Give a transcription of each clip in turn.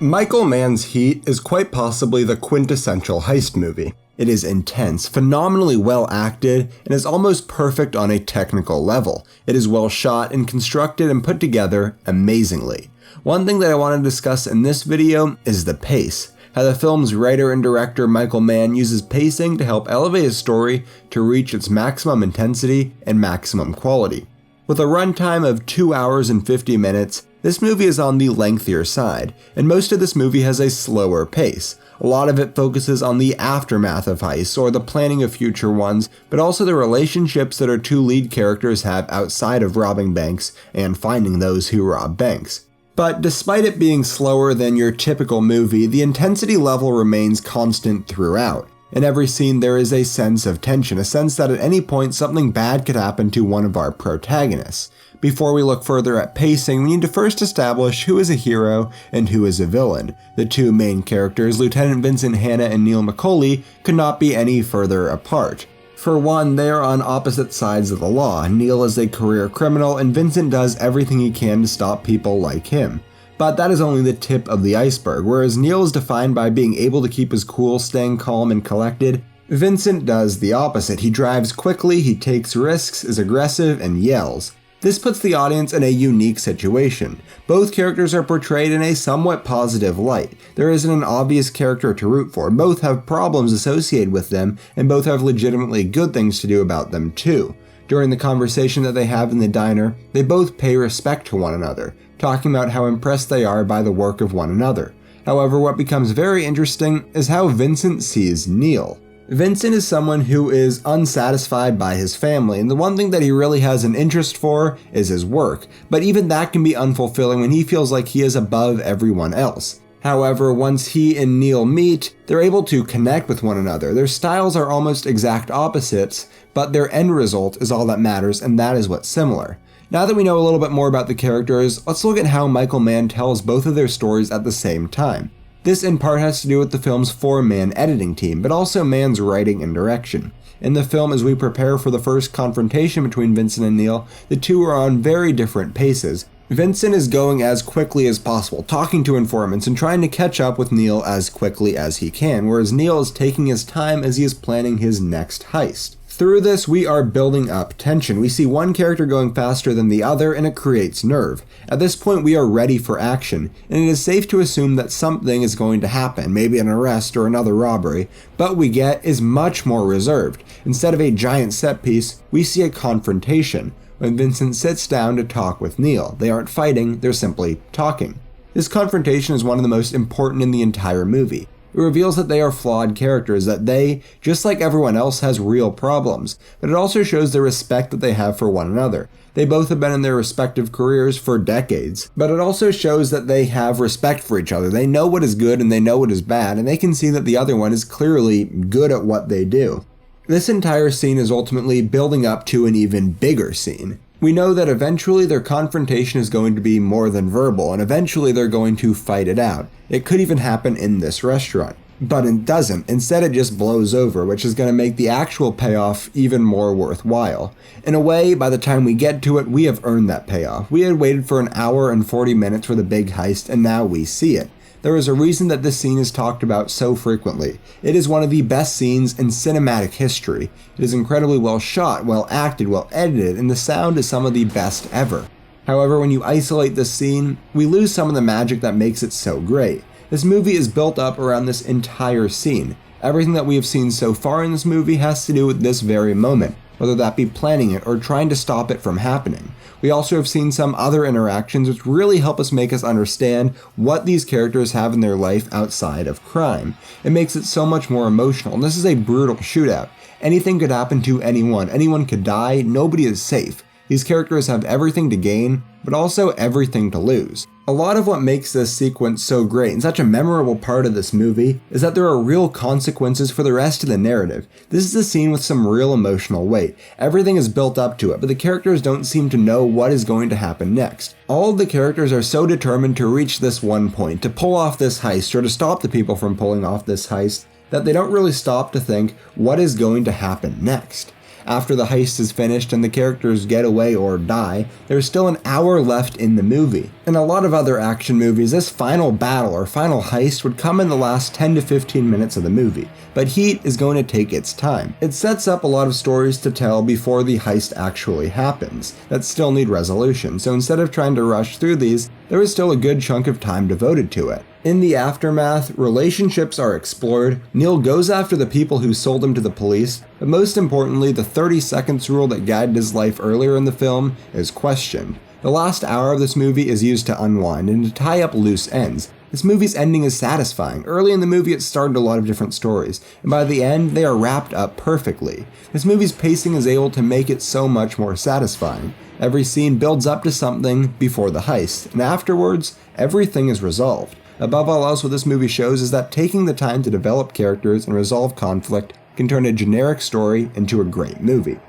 Michael Mann's Heat is quite possibly the quintessential heist movie. It is intense, phenomenally well acted, and is almost perfect on a technical level. It is well shot and constructed and put together amazingly. One thing that I want to discuss in this video is the pace. How the film's writer and director Michael Mann uses pacing to help elevate a story to reach its maximum intensity and maximum quality. With a runtime of 2 hours and 50 minutes, this movie is on the lengthier side, and most of this movie has a slower pace. A lot of it focuses on the aftermath of heists or the planning of future ones, but also the relationships that our two lead characters have outside of robbing banks and finding those who rob banks. But despite it being slower than your typical movie, the intensity level remains constant throughout. In every scene there is a sense of tension, a sense that at any point something bad could happen to one of our protagonists. Before we look further at pacing, we need to first establish who is a hero and who is a villain. The two main characters, Lieutenant Vincent Hanna and Neal McCauley, could not be any further apart. For one, they are on opposite sides of the law. Neal is a career criminal and Vincent does everything he can to stop people like him. But that is only the tip of the iceberg. Whereas Neal is defined by being able to keep his cool, staying calm and collected, Vincent does the opposite. He drives quickly, he takes risks, is aggressive, and yells. This puts the audience in a unique situation. Both characters are portrayed in a somewhat positive light. There isn't an obvious character to root for. Both have problems associated with them, and both have legitimately good things to do about them too. During the conversation that they have in the diner, they both pay respect to one another, talking about how impressed they are by the work of one another. However, what becomes very interesting is how Vincent sees Neal. Vincent is someone who is unsatisfied by his family, and the one thing that he really has an interest for is his work, but even that can be unfulfilling when he feels like he is above everyone else. However, once he and Neal meet, they're able to connect with one another. Their styles are almost exact opposites, but their end result is all that matters, and that is what's similar. Now that we know a little bit more about the characters, let's look at how Michael Mann tells both of their stories at the same time. This in part has to do with the film's 4-man editing team, but also Mann's writing and direction. In the film, as we prepare for the first confrontation between Vincent and Neal, the two are on very different paces. Vincent is going as quickly as possible, talking to informants and trying to catch up with Neal as quickly as he can, whereas Neal is taking his time as he is planning his next heist. Through this, we are building up tension. We see one character going faster than the other, and it creates nerve. At this point, we are ready for action, and it is safe to assume that something is going to happen, maybe an arrest or another robbery, but what we get is much more reserved. Instead of a giant set piece, we see a confrontation, when Vincent sits down to talk with Neal. They aren't fighting, they're simply talking. This confrontation is one of the most important in the entire movie. It reveals that they are flawed characters, that they, just like everyone else, has real problems, but it also shows the respect that they have for one another. They both have been in their respective careers for decades, but it also shows that they have respect for each other. They know what is good and they know what is bad, and they can see that the other one is clearly good at what they do. This entire scene is ultimately building up to an even bigger scene. We know that eventually their confrontation is going to be more than verbal, and eventually they're going to fight it out. It could even happen in this restaurant. But it doesn't. Instead, it just blows over, which is going to make the actual payoff even more worthwhile. In a way, by the time we get to it, we have earned that payoff. We had waited for an hour and 40 minutes for the big heist, and now we see it. There is a reason that this scene is talked about so frequently. It is one of the best scenes in cinematic history. It is incredibly well shot, well acted, well edited, and the sound is some of the best ever. However, when you isolate this scene, we lose some of the magic that makes it so great. This movie is built up around this entire scene. Everything that we have seen so far in this movie has to do with this very moment, whether that be planning it or trying to stop it from happening. We also have seen some other interactions which really help us make us understand what these characters have in their life outside of crime. It makes it so much more emotional, and this is a brutal shootout. Anything could happen to anyone. Anyone could die. Nobody is safe. These characters have everything to gain, but also everything to lose. A lot of what makes this sequence so great and such a memorable part of this movie is that there are real consequences for the rest of the narrative. This is a scene with some real emotional weight. Everything is built up to it, but the characters don't seem to know what is going to happen next. All of the characters are so determined to reach this one point, to pull off this heist, or to stop the people from pulling off this heist, that they don't really stop to think what is going to happen next. After the heist is finished and the characters get away or die, there's still an hour left in the movie. In a lot of other action movies, this final battle or final heist would come in the last 10 to 15 minutes of the movie, but Heat is going to take its time. It sets up a lot of stories to tell before the heist actually happens that still need resolution, so instead of trying to rush through these, there is still a good chunk of time devoted to it. In the aftermath, relationships are explored, Neal goes after the people who sold him to the police, but most importantly, the 30 seconds rule that guided his life earlier in the film is questioned. The last hour of this movie is used to unwind and to tie up loose ends. This movie's ending is satisfying. Early in the movie it started a lot of different stories, and by the end they are wrapped up perfectly. This movie's pacing is able to make it so much more satisfying. Every scene builds up to something before the heist, and afterwards, everything is resolved. Above all else, what this movie shows is that taking the time to develop characters and resolve conflict can turn a generic story into a great movie.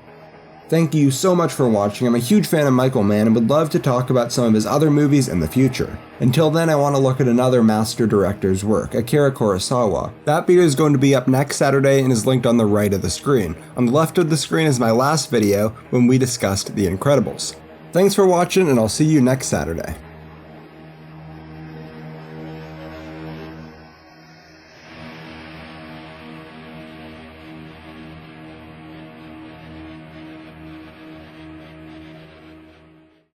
Thank you so much for watching. I'm a huge fan of Michael Mann and would love to talk about some of his other movies in the future. Until then, I want to look at another master director's work, Akira Kurosawa. That video is going to be up next Saturday and is linked on the right of the screen. On the left of the screen is my last video when we discussed The Incredibles. Thanks for watching, and I'll see you next Saturday.